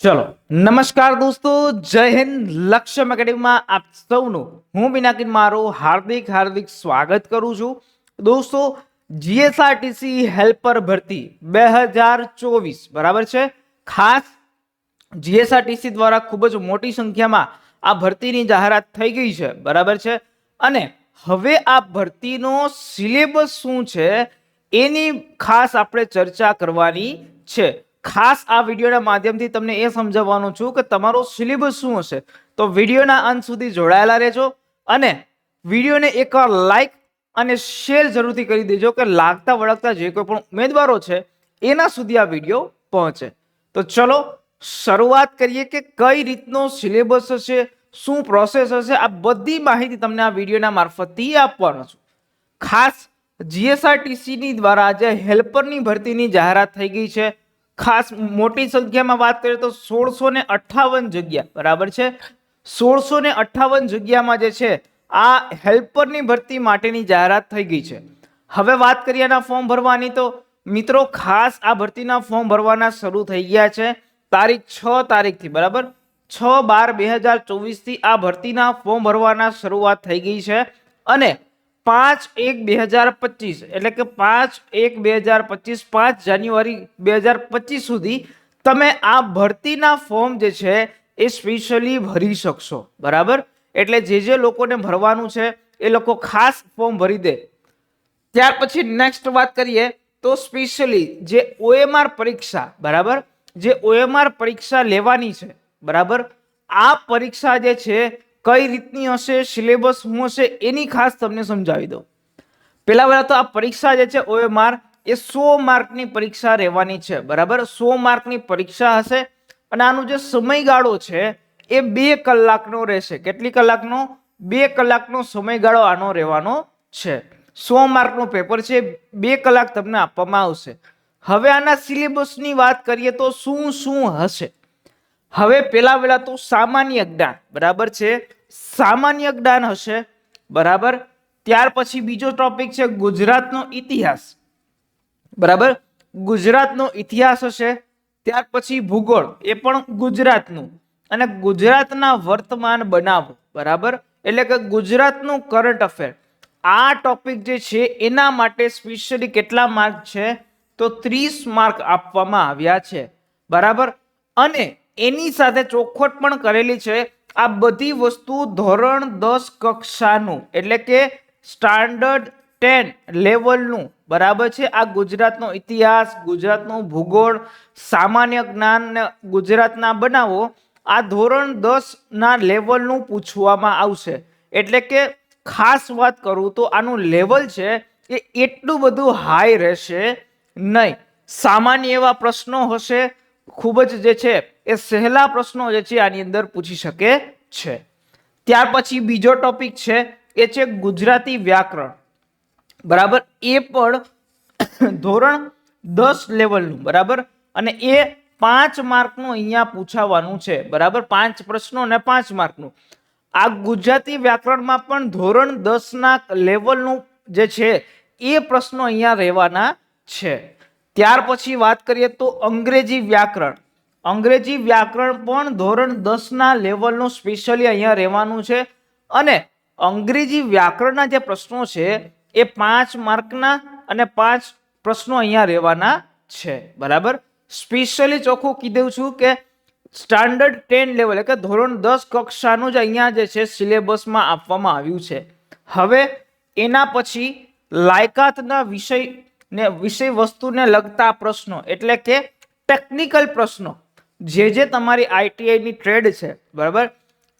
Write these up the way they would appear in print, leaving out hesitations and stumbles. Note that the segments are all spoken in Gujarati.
चलो नमस्कार दोस्तों, जय हिंद। लक्ष्यम एकेडमी में आप સૌનું હું પિનાકિન મારું હાર્દિક સ્વાગત કરું છું। दोस्तों જીએસઆરટીસી હેલ્પર ભરતી 2024 બરાબર છે। ખાસ જીએસઆરટીસી દ્વારા ખૂબ જ મોટી સંખ્યામાં આ ભરતીની જાહેરાત થઈ ગઈ છે બરાબર છે। અને હવે આ ભરતીનો સિલેબસ શું છે એની ખાસ આપણે ચર્ચા કરવાની છે। ખાસ આ વિડીયોના માધ્યમથી તમને એ સમજાવવાનું છું કે તમારો સિલેબસ શું હશે, તો વિડીયોના અંત સુધી જોડાયેલા રહેજો અને વિડીયોને એકવાર લાઈક અને શેર જરૂરથી કરી દેજો કે લાગતા વળગતા જે કોઈ પણ ઉમેદવારો છે એના સુધી આ વિડીયો પહોંચે। તો ચલો શરૂઆત કરીએ કે કઈ રીતનો સિલેબસ હશે, શું પ્રોસેસ હશે, આ બધી માહિતી તમને આ વિડીયોના મારફતથી આપવાનો છું। ખાસ જીએસઆરટીસી ની દ્વારા જે હેલ્પરની ભરતીની જાહેરાત થઈ ગઈ છે। ખાસ મોટી સંખ્યામાં વાત કરીએ તો 1658 જગ્યા બરાબર છે। 1658 જગ્યામાં જે છે આ હેલ્પરની ભરતી માટેની જાહેરાત થઈ ગઈ છે। હવે વાત કરીએ આના ફોર્મ ભરવાની, તો મિત્રો ખાસ આ ભરતીના ફોર્મ ભરવાના શરૂ થઈ ગયા છે તારીખ 6 તારીખથી બરાબર। 6/12/2024 થી આ ભરતીના ફોર્મ ભરવાના શરૂઆત થઈ ગઈ છે અને 5/1/2025 એટલે કે 5/1/2025 5 જાન્યુઆરી 2025 સુધી તમે આ ભરતીના ફોર્મ જે છે એ સ્પેશિયલી ભરી શકશો બરાબર। એટલે જે લોકોને ભરવાનું છે એ લોકો ખાસ ફોર્મ ભરી દે। ત્યાર પછી નેક્સ્ટ વાત કરીએ તો સ્પેશિયલી જે ઓએમઆર પરીક્ષા બરાબર, જે ઓએમઆર પરીક્ષા લેવાની છે બરાબર, આ પરીક્ષા જે છે કઈ રીતની હશે, સિલેબસ શું હશે એની ખાસ તમને સમજાવી દઉં। પહેલા તો આ પરીક્ષા જે છે ઓએમઆર એ 100 માર્કની પરીક્ષા રહેવાની છે બરાબર। 100 માર્કની પરીક્ષા હશે અને આનો જે સમયગાળો છે એ 2 કલાકનો રહેશે। કેટલી કલાકનો? 2 કલાકનો સમયગાળો આનો રહેવાનો છે। 100 માર્કનું પેપર છે, 2 કલાક તમને આપવામાં આવશે। હવે આના સિલેબસની વાત કરીએ તો શું હશે। હવે પહેલા તો સામાન્ય જ્ઞાન બરાબર છે, સામાન્ય જ્ઞાન હશે બરાબર। ત્યાર પછી બીજો ટોપિક છે ગુજરાતનો ઇતિહાસ બરાબર, ગુજરાતનો ઇતિહાસ હશે। ત્યાર પછી ભૂગોળ, એ પણ ગુજરાતનું, અને ગુજરાતના વર્તમાન બનાવ બરાબર, એટલે કે ગુજરાતનું કરંટ અફેર। આ ટોપિક જે છે એના માટે સ્પેશિયલી કેટલા માર્ક છે તો 30 માર્ક આપવામાં આવ્યા છે બરાબર। અને એની સાથે ચોખવટ પણ કરેલી છે આ બધી વસ્તુ ધોરણ 10 કક્ષાનું એટલે કે સ્ટાન્ડર્ડ 10 લેવલનું બરાબર છે। આ ગુજરાતનો ઇતિહાસ, ગુજરાતનું ભૂગોળ, સામાન્ય જ્ઞાન ને ગુજરાતના બનાવો આ ધોરણ 10 ના લેવલનું પૂછવામાં આવશે। એટલે કે ખાસ વાત કરું તો આનું લેવલ છે એ એટલું બધું હાઈ રહેશે નહીં। સામાન્ય એવા પ્રશ્નો હશે, ખૂબ જ જે છે એ સહેલા પ્રશ્નો જે છે આની અંદર પૂછી શકે છે। ત્યાર પછી બીજો ટોપિક છે એ છે ગુજરાતી વ્યાકરણ બરાબર, એ પણ ધોરણ 10 લેવલનું બરાબર, અને એ 5 માર્કનું અહીંયા પૂછાવાનું છે બરાબર। 5 પ્રશ્નો અને 5 માર્કનું આ ગુજરાતી વ્યાકરણમાં પણ ધોરણ 10 ના લેવલનું જે છે એ પ્રશ્નો અહીંયા રહેવાના છે। ત્યાર પછી વાત કરીએ તો અંગ્રેજી વ્યાકરણ, અંગ્રેજી વ્યાકરણ પણ ધોરણ 10 ના લેવલનું સ્પેશિયલી અહીંયા રહેવાનું છે। અને અંગ્રેજી વ્યાકરણના જે પ્રશ્નો છે એ 5 માર્કના અને 5 પ્રશ્નો અહીંયા રહેવાના છે બરાબર। સ્પેશિયલી ચોખ્ખું કીધું છું કે સ્ટાન્ડર્ડ 10 લેવલ એટલે કે ધોરણ 10 કક્ષાનું જ અહીંયા જે છે સિલેબસમાં આપવામાં આવ્યું છે। હવે એના પછી લાયકાતના વિષય વસ્તુને લગતા પ્રશ્નો એટલે કે ટેકનિકલ પ્રશ્નો, જે તમારી આઈટીઆઈ ની ટ્રેડ છે બરાબર,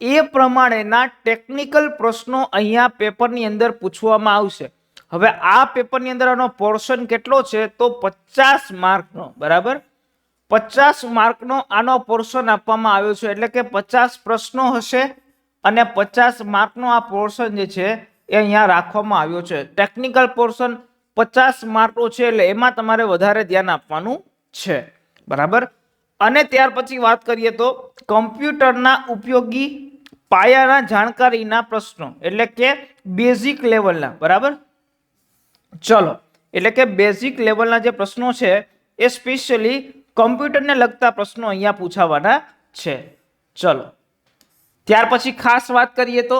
એ પ્રમાણેના ટેકનિકલ પ્રશ્નો અહીંયા પેપરની અંદર પૂછવામાં આવશે। હવે આ પેપરની અંદર આનો પોર્શન કેટલો છે તો 50 માર્કનો બરાબર, 50 માર્કનો આનો પોર્શન આપવામાં આવ્યો છે। એટલે કે 50 પ્રશ્નો હશે અને 50 માર્કનો આ પોર્શન જે છે એ અહીંયા રાખવામાં આવ્યો છે। ટેકનિકલ પોર્શન 50 માર્કનો છે એટલે એમાં તમારે વધારે ધ્યાન આપવાનું છે બરાબર। અને ત્યાર પછી વાત કરીએ તો કમ્પ્યુટરના ઉપયોગી પાયાના જાણકારીના પ્રશ્નો એટલે કે બેઝિક લેવલના બરાબર। ચલો એટલે કે બેઝિક લેવલના જે પ્રશ્નો છે એ સ્પેશિયલી કમ્પ્યુટરને લગતા પ્રશ્નો અહીંયા પૂછાવાના છે। ચલો ત્યાર પછી ખાસ વાત કરીએ તો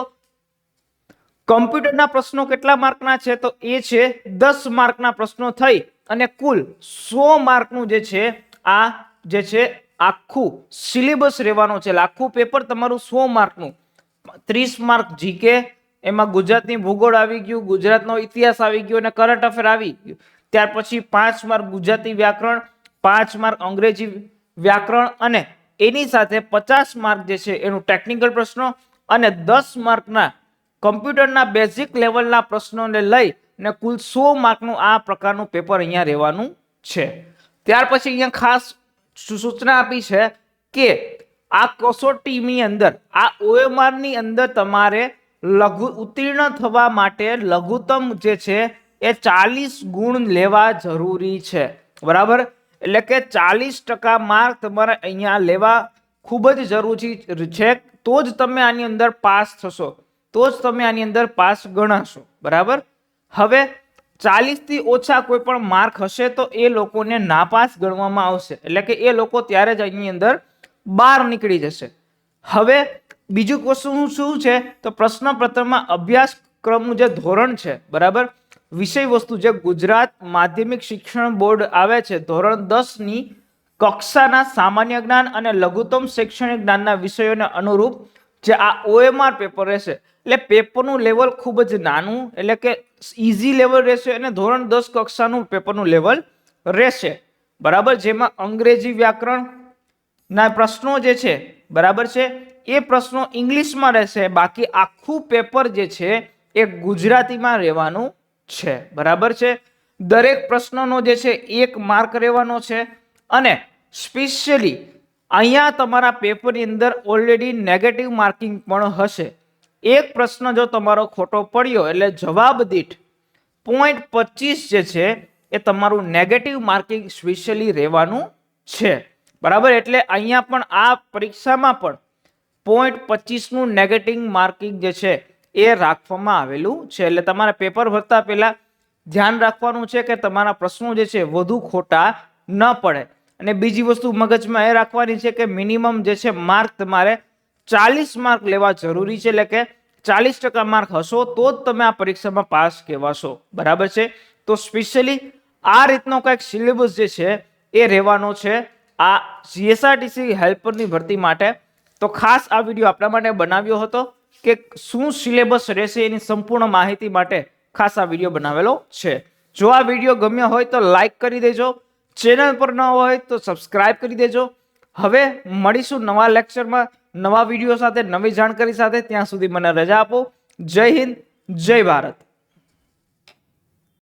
કમ્પ્યુટરના પ્રશ્નો કેટલા માર્કના છે, તો એ છે 10 માર્કના પ્રશ્નો થઈ અને કુલ 100 માર્કનું જે છે આ જે છે આખું સિલેબસ રહેવાનો છે। આખું પેપર તમારું 100 માર્કનું, 30 માર્ક જીકે, એમાં ગુજરાતની ભૂગોળ આવી ગયું, ગુજરાતનો ઇતિહાસ આવી ગયો અને કરંટ અફેર આવી ગયું। ત્યાર પછી 5 માર્ક ગુજરાતી વ્યાકરણ, 5 માર્ક અંગ્રેજી વ્યાકરણ અને એની સાથે 50 માર્ક જે છે એનું ટેકનિકલ પ્રશ્નો અને 10 માર્કના કમ્પ્યુટરના બેઝિક લેવલના પ્રશ્નોને લઈ ને કુલ 100 માર્કનું આ પ્રકારનું પેપર અહીંયા રહેવાનું છે। ત્યાર પછી અહીંયા ખાસ સૂચના આપી છે કે આ કસોટીની અંદર, આ OMR ની અંદર તમારે ઉત્તીર્ણ થવા માટે લઘુત્તમ જે છે એ 40 ગુણ લેવા જરૂરી છે, બરાબર। એટલે કે 40% માર્ક તમારે અહીંયા લેવા ખૂબ જ જરૂરી છે, તો જ તમે આની અંદર પાસ થશો, તો જ તમે આની અંદર પાસ ગણાશો, બરાબર। હવે 40 થી ઓછા કોઈ પણ માર્ક હશે તો એ લોકોને નાપાસ ગણવામાં આવશે, એટલે કે એ લોકો ત્યારે જ આની અંદર બહાર નીકળી જશે। હવે બીજું ક્વેશ્ચન શું છે, તો પ્રશ્ન પત્રમાં અભ્યાસક્રમનું જે ધોરણ છે, બરાબર, વિષય વસ્તુ જે ગુજરાત માધ્યમિક શિક્ષણ બોર્ડ આવે છે ધોરણ 10 ની કક્ષાના સામાન્ય જ્ઞાન અને લઘુત્તમ શૈક્ષણિક જ્ઞાનના વિષયોને અનુરૂપ જે આ OMR પેપર રહેશે, એટલે પેપરનું લેવલ ખૂબ જ નાનું, એટલે કે ઇઝી લેવલ રહેશે અને ધોરણ 10 કક્ષાનું પેપરનું લેવલ રહેશે, બરાબર। જેમાં અંગ્રેજી વ્યાકરણ ના પ્રશ્નો જે છે, બરાબર છે, એ પ્રશ્નો ઇંગ્લિશમાં રહેશે, બાકી આખું પેપર જે છે એ ગુજરાતીમાં રહેવાનું છે, બરાબર છે। દરેક પ્રશ્નનો જે છે 1 માર્ક રહેવાનો છે અને સ્પેશિયલી અહીંયા તમારા પેપરની અંદર ઓલરેડી નેગેટિવ માર્કિંગ પણ હશે। એક પ્રશ્ન જો તમારો ખોટો પડ્યો એટલે જવાબ દીઠ 0.25 જે છે એ તમારું નેગેટિવ માર્કિંગ સ્પેશિયલી રહેવાનું છે, બરાબર। એટલે અહીંયા પણ આ પરીક્ષામાં પણ 0.25 નું નેગેટિવ માર્કિંગ જે છે એ રાખવામાં આવેલું છે। એટલે તમારે પેપર ભરતા પહેલા ધ્યાન રાખવાનું છે કે તમારા પ્રશ્નો જે છે વધુ ખોટા ન પડે। અને બીજી વસ્તુ મગજમાં એ રાખવાની છે કે મિનિમમ જે છે માર્ક તમારે 40 માર્ક લેવા જરૂરી છે, એટલે કે 40% માર્ક હશો તો જ તમે આ પરીક્ષામાં પાસ કહેવાશો, બરાબર છે। તો સ્પેશિયલી આ રીતનો કંઈક સિલેબસ જે છે એ રહેવાનો છે આ જીએસઆરટીસી હેલ્પરની ભરતી માટે। તો ખાસ આ વિડીયો આપણા માટે બનાવ્યો હતો કે શું સિલેબસ રહેશે એની સંપૂર્ણ માહિતી માટે ખાસ આ વિડીયો બનાવેલો છે। જો આ વિડીયો ગમ્યો હોય તો લાઈક કરી દેજો, ચેનલ પર ન હોય તો સબસ્ક્રાઇબ કરી દેજો। હવે મળીશું નવા લેક્ચરમાં નવા વિડીયો સાથે, નવી જાણકારી સાથે। ત્યાં સુધી મને રજા આપો। જય હિન્દ, જય ભારત।